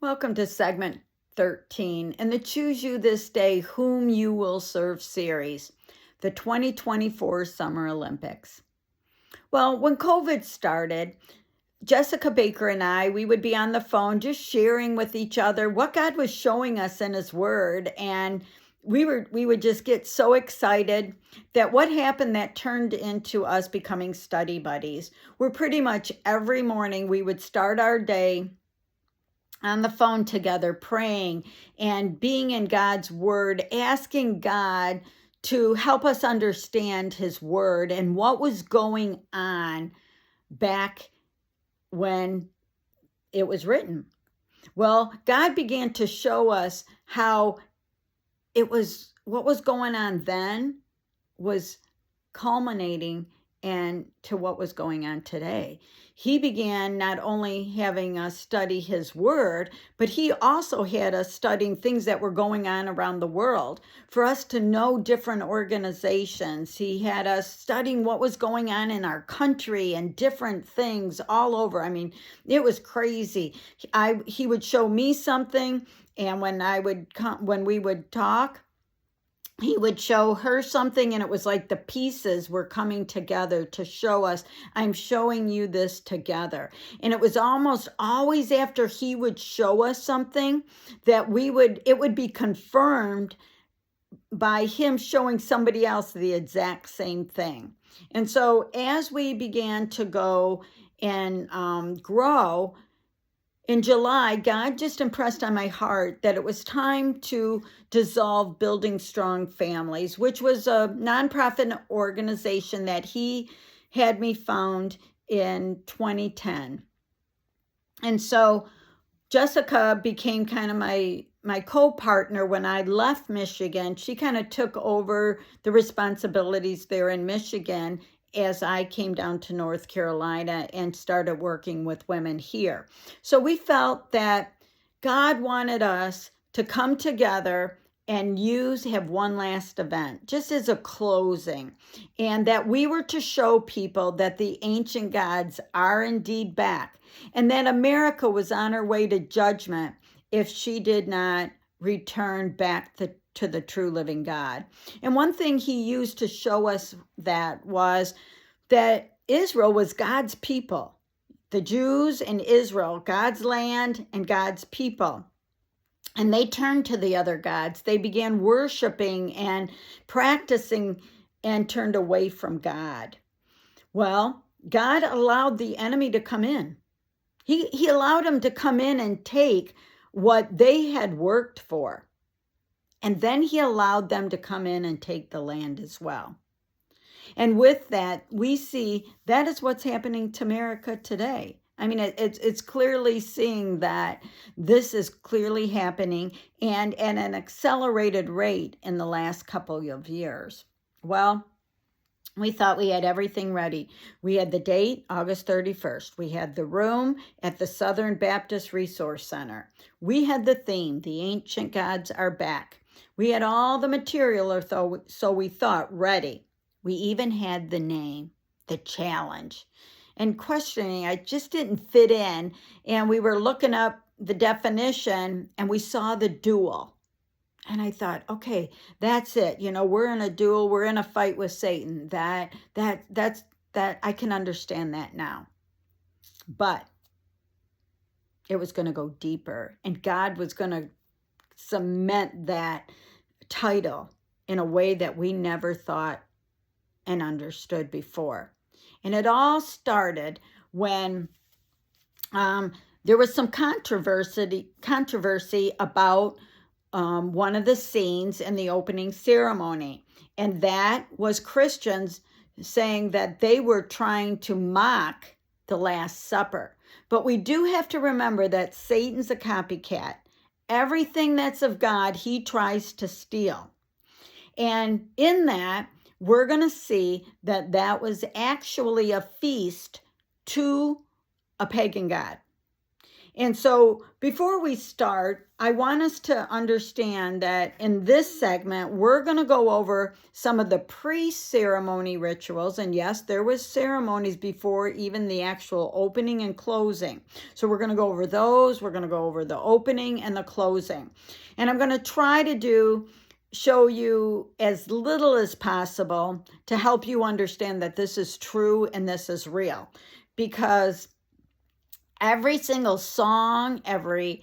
Welcome to segment 13 in the Choose You This Day Whom You Will Serve series, the 2024 Summer Olympics. Well, when COVID started, Jessica Baker and we would be on the phone just sharing with each other what God was showing us in His Word. And we would just get so excited that what happened that turned into us becoming study buddies. We're pretty much every morning we would start our day on the phone together, praying and being in God's Word, asking God to help us understand His Word and what was going on back when it was written. Well, God began to show us how what was going on then was culminating and to what was going on today. He began not only having us study His Word, but He also had us studying things that were going on around the world for us to know different organizations. He had us studying what was going on in our country and different things all over. I mean, it was crazy. He would show me something, and when we would talk, he would show her something, and it was like the pieces were coming together to show us, I'm showing you this together. And it was almost always after he would show us something that it would be confirmed by him showing somebody else the exact same thing. And so as we began to go and grow, in July, God just impressed on my heart that it was time to dissolve Building Strong Families, which was a nonprofit organization that he had me found in 2010. And so Jessica became kind of my co-partner when I left Michigan. She kind of took over the responsibilities there in Michigan as I came down to North Carolina and started working with women here. So we felt that God wanted us to come together and have one last event, just as a closing, and that we were to show people that the ancient gods are indeed back, and that America was on her way to judgment if she did not return back to the true living God. And one thing he used to show us that was that Israel was God's people. The Jews in Israel, God's land and God's people. And they turned to the other gods. They began worshiping and practicing and turned away from God. Well, God allowed the enemy to come in. He allowed him to come in and take what they had worked for. And then he allowed them to come in and take the land as well. And with that, we see that is what's happening to America today. I mean, it's clearly seeing that this is clearly happening and at an accelerated rate in the last couple of years. Well, we thought we had everything ready. We had the date, August 31st. We had the room at the Southern Baptist Resource Center. We had the theme, the ancient gods are back. We had all the material, so we thought, ready. We even had the name, the challenge. And questioning, I just didn't fit in. And we were looking up the definition and we saw the duel. And I thought, okay, that's it. You know, we're in a duel. We're in a fight with Satan. That's I can understand that now. But it was going to go deeper. And God was going to cement that title in a way that we never thought and understood before. And it all started when there was some controversy about one of the scenes in the opening ceremony. And that was Christians saying that they were trying to mock the Last Supper. But we do have to remember that Satan's a copycat. Everything that's of God, he tries to steal. And in that, we're going to see that that was actually a feast to a pagan god. And so before we start, I want us to understand that in this segment, we're going to go over some of the pre-ceremony rituals. And yes, there was ceremonies before even the actual opening and closing. So we're going to go over those. We're going to go over the opening and the closing. And I'm going to try to show you as little as possible to help you understand that this is true and this is real. Because every single song, every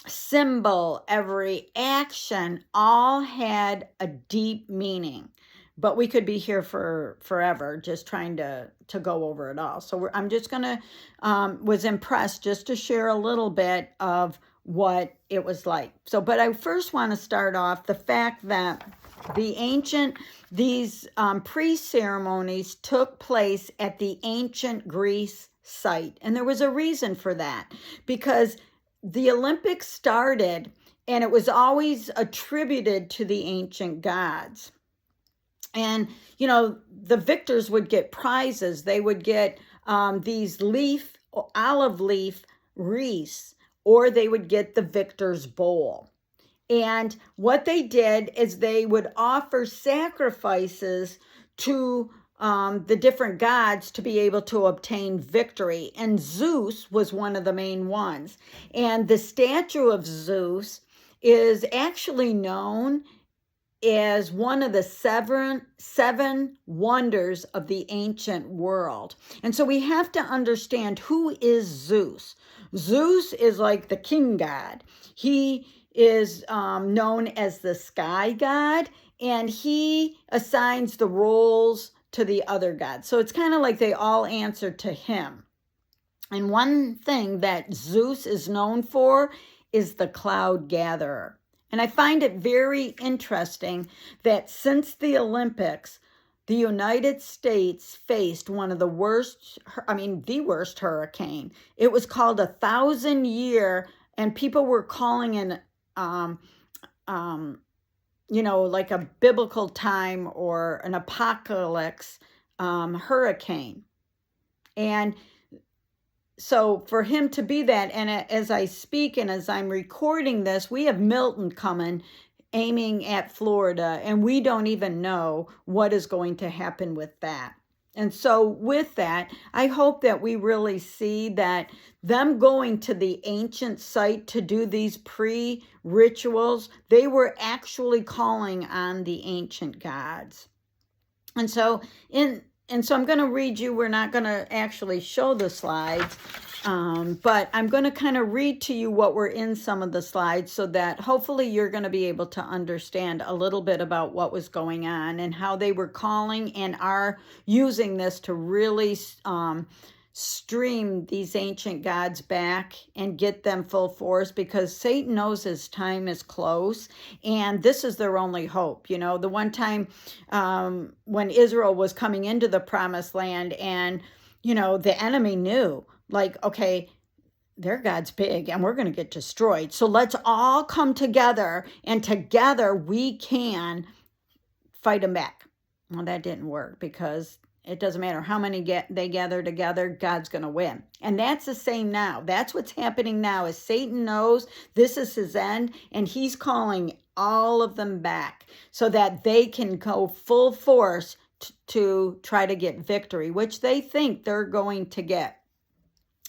symbol, every action, all had a deep meaning. But we could be here for forever just trying to go over it all. So I'm just going to, was impressed just to share a little bit of what it was like. So, but I first want to start off the fact that these pre-ceremonies took place at the ancient Greece site. And there was a reason for that, because the Olympics started and it was always attributed to the ancient gods. And, you know, the victors would get prizes. They would get these olive leaf wreaths, or they would get the victor's bowl. And what they did is they would offer sacrifices to the different gods to be able to obtain victory. And Zeus was one of the main ones. And the statue of Zeus is actually known as one of the seven wonders of the ancient world. And so we have to understand, who is Zeus? Zeus is like the king god. He is known as the sky god, and he assigns the roles to the other gods. So it's kind of like they all answer to him. And one thing that Zeus is known for is the cloud gatherer. And I find it very interesting that since the Olympics, the United States faced one of the worst hurricane. It was called 1,000-year, and people were calling it, like a biblical time or an apocalypse hurricane. And so for him to be that, and as I speak and as I'm recording this, we have Milton coming, aiming at Florida, and we don't even know what is going to happen with that. And so with that, I hope that we really see that them going to the ancient site to do these pre-rituals, they were actually calling on the ancient gods. And so I'm going to read you, we're not going to actually show the slides, but I'm going to kind of read to you what were in some of the slides so that hopefully you're going to be able to understand a little bit about what was going on and how they were calling and are using this to really stream these ancient gods back and get them full force, because Satan knows his time is close and this is their only hope. You know, the one time when Israel was coming into the promised land, and, you know, the enemy knew, like, okay, their God's big and we're going to get destroyed. So let's all come together, and together we can fight them back. Well, that didn't work, because it doesn't matter how many they gather together, God's going to win. And that's the same now. That's what's happening now, is Satan knows this is his end, and he's calling all of them back so that they can go full force to try to get victory, which they think they're going to get.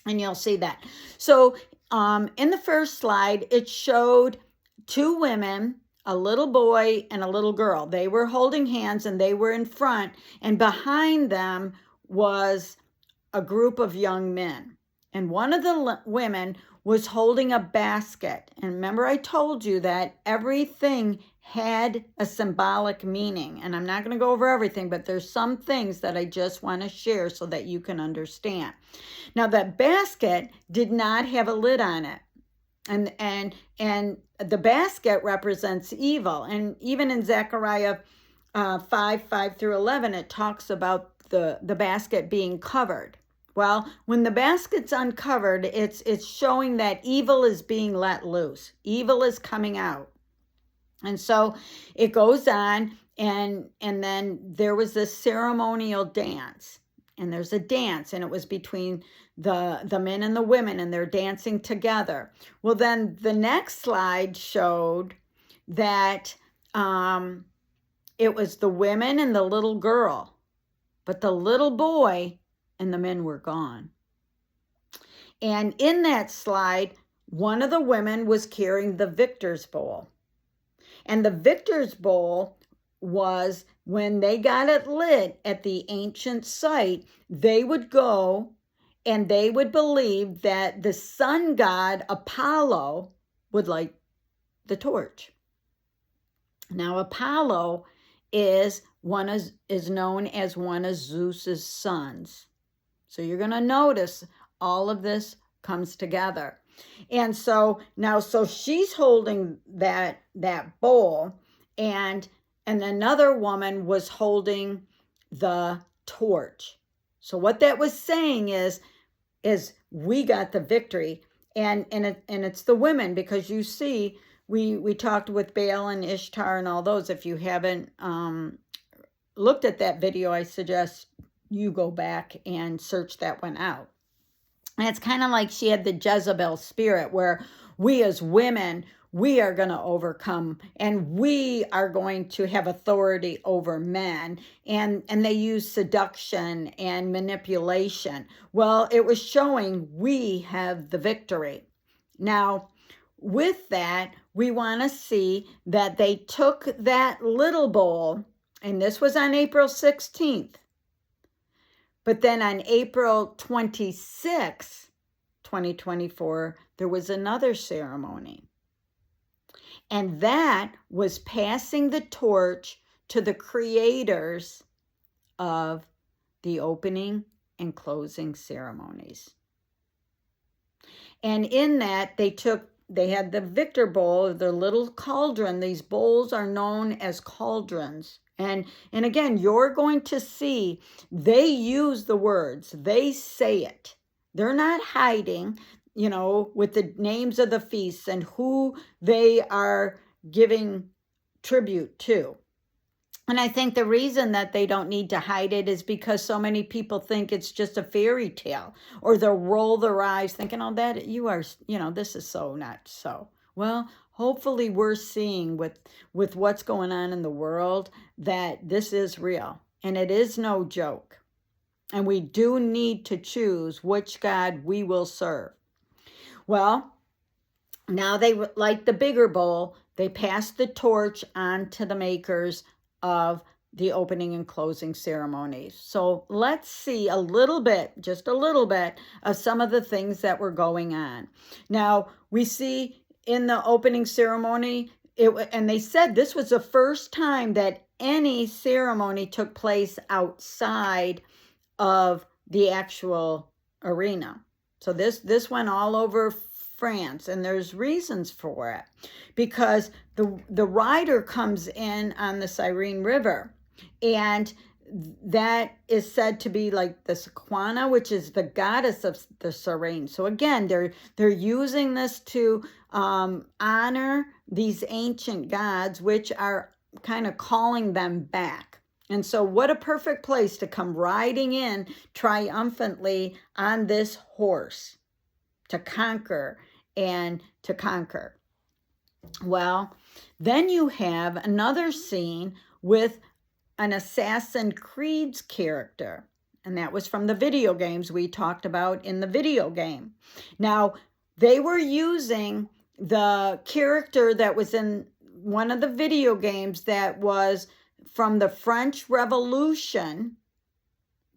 And you'll see that. So in the first slide, it showed two women, a little boy and a little girl. They were holding hands and they were in front, and behind them was a group of young men. And one of the women was holding a basket. And remember, I told you that everything had a symbolic meaning. And I'm not going to go over everything, but there's some things that I just want to share so that you can understand. Now, that basket did not have a lid on it. And the basket represents evil. And even in Zechariah 5:5-11, it talks about the basket being covered. Well, when the basket's uncovered, it's showing that evil is being let loose. Evil is coming out. And so it goes on, and then there was this ceremonial dance. And there's a dance, and it was between the men and the women, and they're dancing together. Well, then the next slide showed that it was the women and the little girl, but the little boy and the men were gone. And in that slide, one of the women was carrying the victor's bowl. And the victor's bowl was, when they got it lit at the ancient site, they would go and they would believe that the sun god Apollo would light the torch. Now, Apollo is known as one of Zeus's sons. So you're going to notice all of this comes together. And so now, so she's holding that bowl, and another woman was holding the torch. So what that was saying is we got the victory, and it's the women, because you see, we talked with Baal and Ishtar and all those. If you haven't looked at that video, I suggest you go back and search that one out. And it's kind of like she had the Jezebel spirit, where we as women, we are going to overcome, and we are going to have authority over men. And they use seduction and manipulation. Well, it was showing we have the victory. Now, with that, we want to see that they took that little bowl, and this was on April 16th. But then on April 26, 2024, there was another ceremony. And that was passing the torch to the creators of the opening and closing ceremonies. And in that, they had the victor bowl, the little cauldron. These bowls are known as cauldrons. And again, you're going to see they use the words, they say it. They're not hiding, with the names of the feasts and who they are giving tribute to. And I think the reason that they don't need to hide it is because so many people think it's just a fairy tale, or they'll roll their eyes thinking, oh, that you are, this is so not so. Well, hopefully we're seeing with what's going on in the world that this is real, and it is no joke. And we do need to choose which God we will serve. Well, now they, like the bigger bowl, they passed the torch on to the makers of the opening and closing ceremonies. So let's see a little bit, just a little bit, of some of the things that were going on. Now, we see in the opening ceremony, and they said this was the first time that any ceremony took place outside of the actual arena. So this went all over France, and there's reasons for it, because the rider comes in on the Cyrene River, and that is said to be like the Sequana, which is the goddess of the Cyrene. So again, they're using this to honor these ancient gods, which are kind of calling them back. And so what a perfect place to come riding in triumphantly on this horse to conquer and to conquer. Well, then you have another scene with an Assassin's Creed character, and that was from the video games we talked about in the video game. Now, they were using the character that was in one of the video games that was from the French Revolution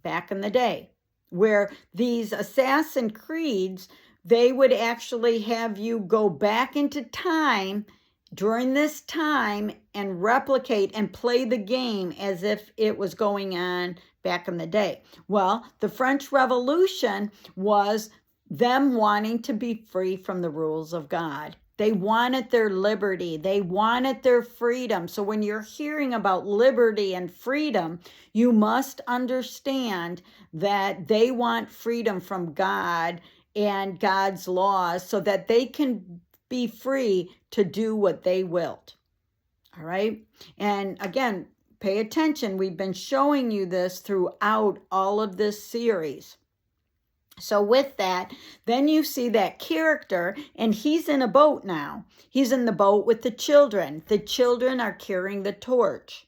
back in the day, where these Assassin's Creeds, they would actually have you go back into time during this time and replicate and play the game as if it was going on back in the day. Well, the French Revolution was them wanting to be free from the rules of God. They wanted their liberty. They wanted their freedom. So when you're hearing about liberty and freedom, you must understand that they want freedom from God and God's laws so that they can be free to do what they willed. All right? And again, pay attention. We've been showing you this throughout all of this series. So with that, then you see that character, and he's in a boat now. He's in the boat with the children. The children are carrying the torch.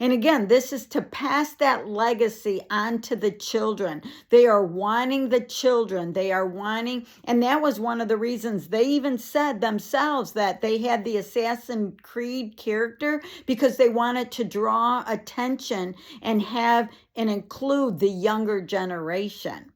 And again, this is to pass that legacy on to the children. They are wanting the children. They are wanting, and that was one of the reasons they even said themselves that they had the Assassin's Creed character, because they wanted to draw attention and have and include the younger generation.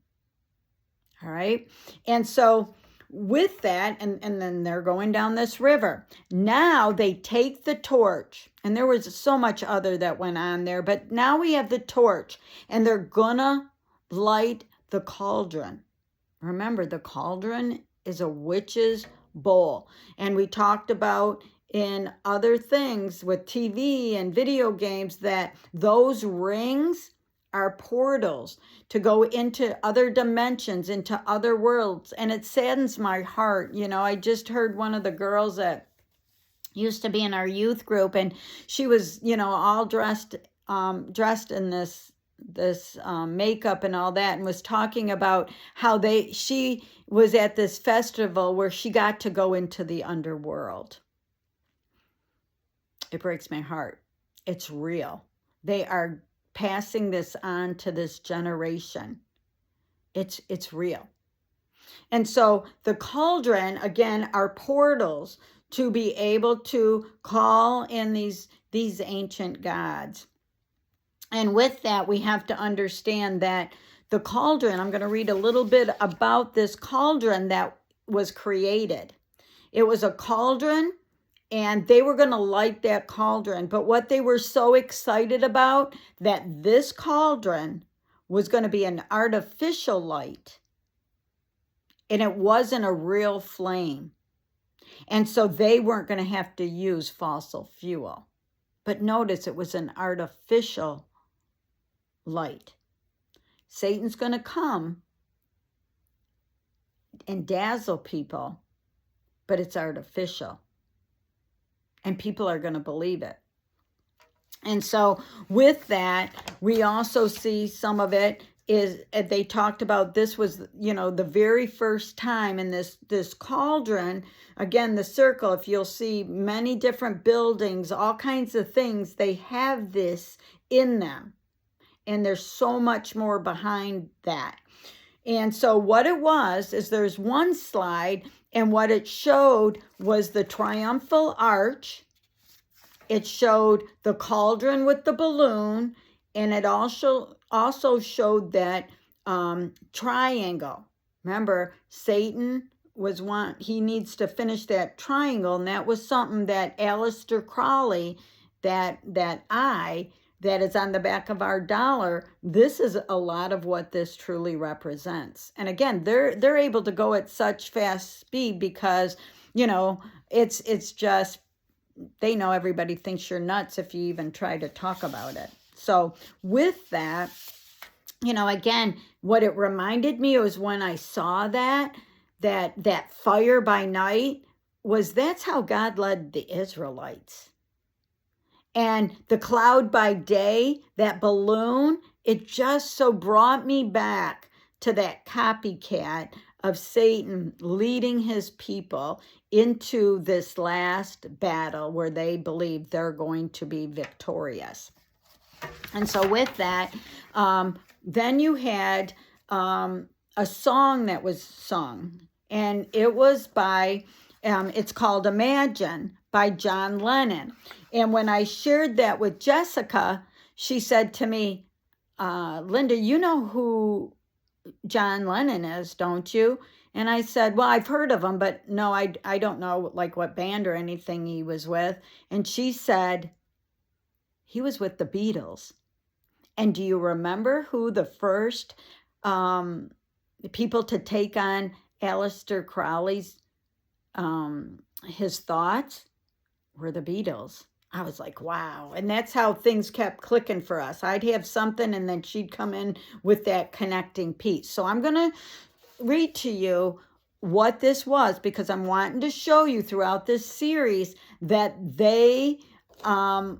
All right. And so with that, and then they're going down this river. Now they take the torch, and there was so much other that went on there, but now we have the torch, and they're gonna light the cauldron. Remember, the cauldron is a witch's bowl. And we talked about in other things with TV and video games that those rings are portals to go into other dimensions, into other worlds. And it saddens my heart. You know, I just heard one of the girls that used to be in our youth group, and she was, you know, all dressed in this makeup and all that, and was talking about how she was at this festival where she got to go into the underworld. It breaks my heart. It's real. They are passing this on to this generation. It's real. And so the cauldron, again, are portals to be able to call in these ancient gods. And with that, we have to understand that the cauldron, I'm going to read a little bit about this cauldron that was created. It was a cauldron, and they were going to light that cauldron. But what they were so excited about, that this cauldron was going to be an artificial light, and it wasn't a real flame. And so they weren't going to have to use fossil fuel. But notice it was an artificial light. Satan's going to come and dazzle people, but it's artificial. And people are going to believe it. And so with that, we also see some of it is, they talked about, this was, you know, the very first time in this cauldron, again, the circle, if you'll see many different buildings, all kinds of things, they have this in them. And there's so much more behind that. And so what it was is, there's one slide, and what it showed was the triumphal arch. It showed the cauldron with the balloon, and it also showed that triangle. Remember, Satan he needs to finish that triangle, and that was something that Aleister Crowley, that is on the back of our dollar, this is a lot of what this truly represents. And again, they're able to go at such fast speed because, you know, it's just, they know everybody thinks you're nuts if you even try to talk about it. So with that, you know, again, what it reminded me was when I saw that fire by night, that's how God led the Israelites. And the cloud by day, that balloon, it just so brought me back to that copycat of Satan leading his people into this last battle where they believe they're going to be victorious. And so with that, then you had a song that was sung, and it was by, it's called Imagine by John Lennon. And when I shared that with Jessica, she said to me, Linda, you know who John Lennon is, don't you? And I said, well, I've heard of him, but no, I don't know like what band or anything he was with. And she said, he was with the Beatles. And do you remember who the first people to take on Aleister Crowley's his thoughts were? The Beatles. I was like, wow. And that's how things kept clicking for us. I'd have something, and then she'd come in with that connecting piece. So I'm going to read to you what this was, because I'm wanting to show you throughout this series that they want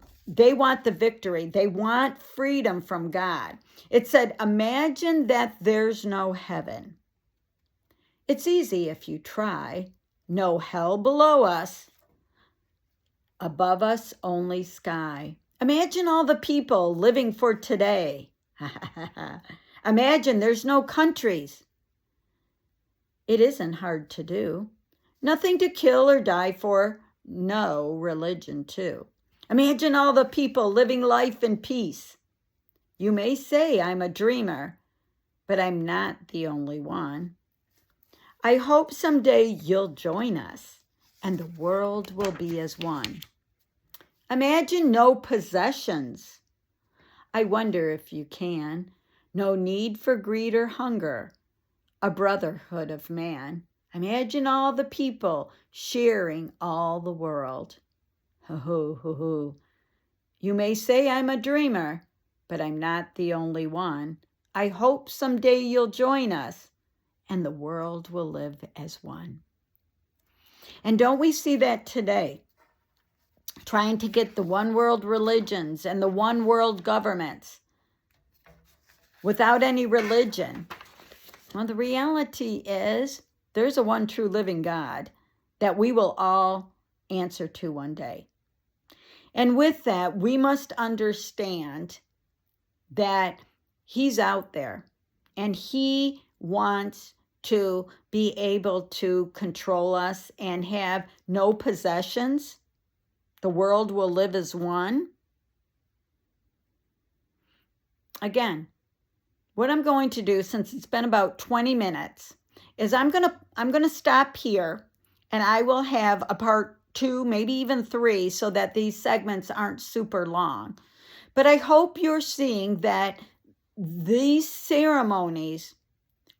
the victory. They want freedom from God. It said, imagine that there's no heaven. It's easy if you try. No hell below us. Above us, only sky. Imagine all the people living for today. Imagine there's no countries. It isn't hard to do. Nothing to kill or die for. No religion, too. Imagine all the people living life in peace. You may say I'm a dreamer, but I'm not the only one. I hope someday you'll join us and the world will be as one. Imagine no possessions. I wonder if you can. No need for greed or hunger. A brotherhood of man. Imagine all the people sharing all the world. Ho ho ho ho. You may say I'm a dreamer, but I'm not the only one. I hope someday you'll join us and the world will live as one. And don't we see that today? Trying to get the one world religions and the one world governments without any religion. Well, the reality is there's a one true living God that we will all answer to one day. And with that, we must understand that he's out there and he wants to be able to control us and have no possessions. The world will live as one. Again, what I'm going to do, since it's been about 20 minutes, is I'm going to stop here and I will have a part 2, maybe even 3, so that these segments aren't super long. But I hope you're seeing that these ceremonies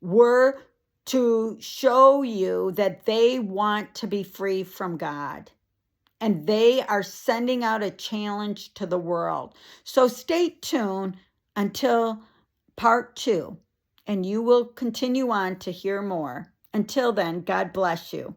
were to show you that they want to be free from God. And they are sending out a challenge to the world. So stay tuned until part 2, and you will continue on to hear more. Until then, God bless you.